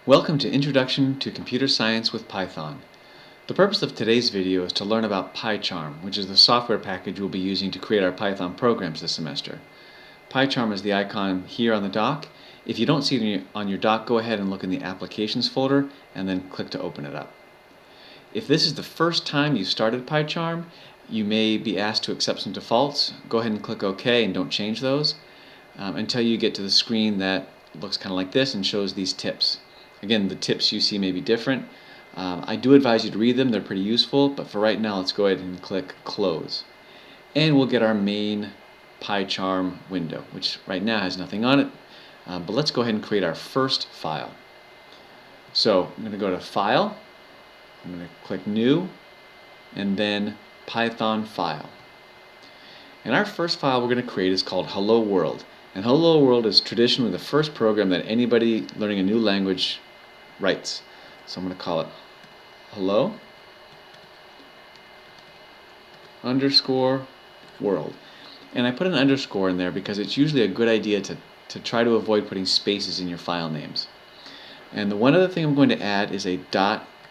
Welcome to Introduction to Computer Science with Python. The purpose of today's video is to learn about PyCharm, which is the software package we'll be using to create our Python programs this semester. PyCharm is the icon here on the dock. If you don't see it on your dock, go ahead and look in the Applications folder and then click to open it up. If this is the first time you started PyCharm, you may be asked to accept some defaults. Go ahead and click OK and don't change those until you get to the screen that looks kind of like this and shows these tips. Again, the tips you see may be different. I do advise you to read them, they're pretty useful, but for right now let's go ahead and click Close. And we'll get our main PyCharm window, which right now has nothing on it, but let's go ahead and create our first file. So I'm going to go to File, I'm going to click New, and then Python File. And our first file we're going to create is called Hello World. And Hello World is traditionally the first program that anybody learning a new language writes. So I'm going to call it hello underscore world. And I put an underscore in there because it's usually a good idea to try to avoid putting spaces in your file names. And the one other thing I'm going to add is a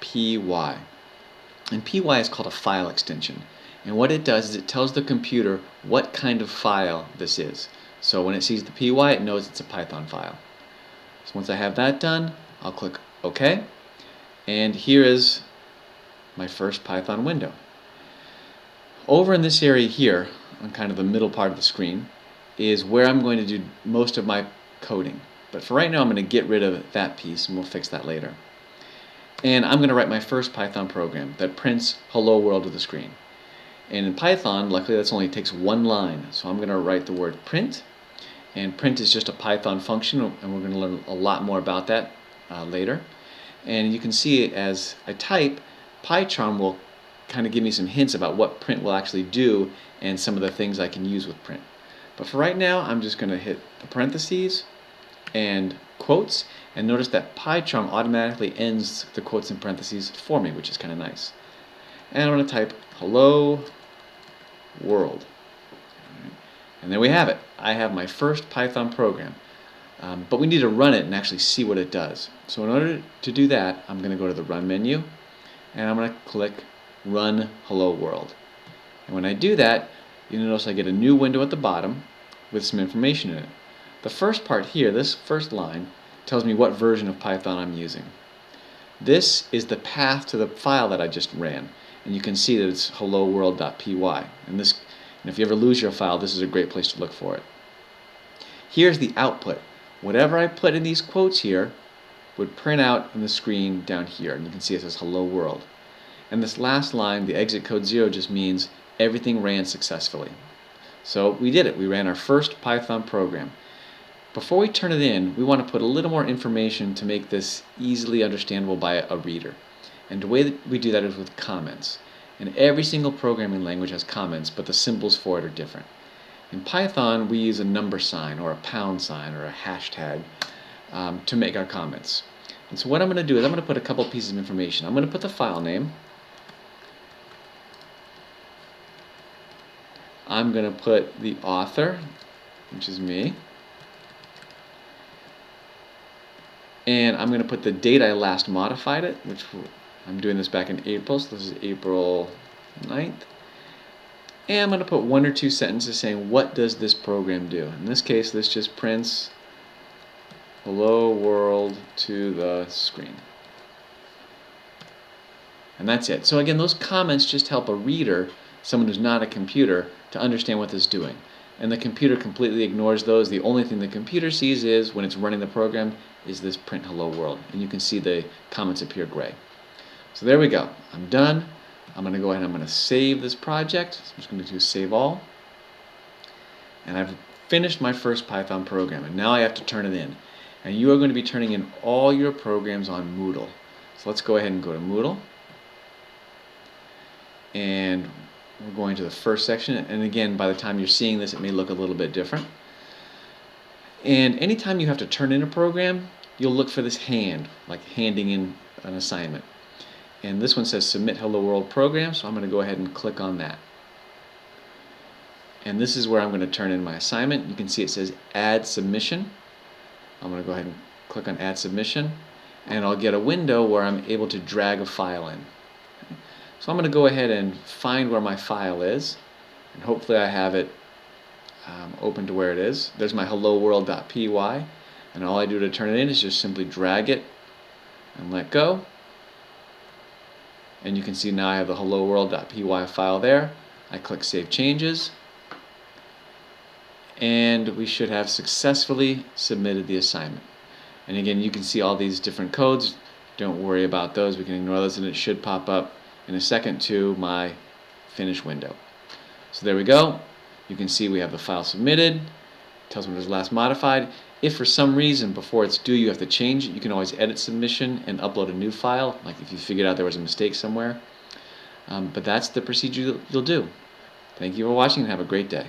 .py. And py is called a file extension. And what it does is it tells the computer what kind of file this is. So when it sees the py, it knows it's a Python file. So once I have that done, I'll click OK. And here is my first Python window. Over in this area here, on kind of the middle part of the screen, is where I'm going to do most of my coding. But for right now, I'm going to get rid of that piece, and we'll fix that later. And I'm going to write my first Python program that prints hello world to the screen. And in Python, luckily, that only takes one line. So I'm going to write the word print. And print is just a Python function, and we're going to learn a lot more about that later. And you can see as I type, PyCharm will kind of give me some hints about what print will actually do and some of the things I can use with print. But for right now, I'm just going to hit the parentheses and quotes, and notice that PyCharm automatically ends the quotes and parentheses for me, which is kind of nice. And I'm going to type hello world. And there we have it. I have my first Python program. But we need to run it and actually see what it does. So in order to do that, I'm going to go to the Run menu, and I'm going to click Run Hello World. And when I do that, you'll notice I get a new window at the bottom with some information in it. The first part here, this first line, tells me what version of Python I'm using. This is the path to the file that I just ran. And you can see that it's hello world.py. And if you ever lose your file, this is a great place to look for it. Here's the output. Whatever I put in these quotes here would print out on the screen down here. And you can see it says hello world. And this last line, the exit code 0, just means everything ran successfully. So we did it. We ran our first Python program. Before we turn it in, we want to put a little more information to make this easily understandable by a reader. And the way that we do that is with comments. And every single programming language has comments, but the symbols for it are different. In Python, we use a number sign or a pound sign or a hashtag to make our comments. And so what I'm going to do is I'm going to put a couple pieces of information. I'm going to put the file name. I'm going to put the author, which is me. And I'm going to put the date I last modified it, which I'm doing this back in April, so this is April 9th. And I'm going to put one or two sentences saying, what does this program do? In this case, this just prints hello world to the screen. And that's it. So again, those comments just help a reader, someone who's not a computer, to understand what this is doing. And the computer completely ignores those. The only thing the computer sees is, when it's running the program, is this print hello world. And you can see the comments appear gray. So there we go. I'm done. I'm going to go ahead and I'm going to save this project. So I'm just going to do save all. And I've finished my first Python program. And now I have to turn it in. And you are going to be turning in all your programs on Moodle. So let's go ahead and go to Moodle. And we're going to the first section. And again, by the time you're seeing this, it may look a little bit different. And anytime you have to turn in a program, you'll look for this hand, like handing in an assignment. And this one says Submit Hello World Program, so I'm going to go ahead and click on that. And this is where I'm going to turn in my assignment. You can see it says Add Submission. I'm going to go ahead and click on Add Submission. and I'll get a window where I'm able to drag a file in. So I'm going to go ahead and find where my file is, and hopefully I have it open to where it is. There's my hello world.py, and all I do to turn it in is just simply drag it and let go. And you can see now I have the hello world.py file there. I click Save Changes, and we should have successfully submitted the assignment. And again, you can see all these different codes. Don't worry about those. We can ignore those, and it should pop up in a second to my finish window. So there we go. You can see we have the file submitted. It tells me it was last modified. If for some reason before it's due you have to change it, you can always edit submission and upload a new file, like if you figured out there was a mistake somewhere. But that's the procedure you'll do. Thank you for watching and have a great day.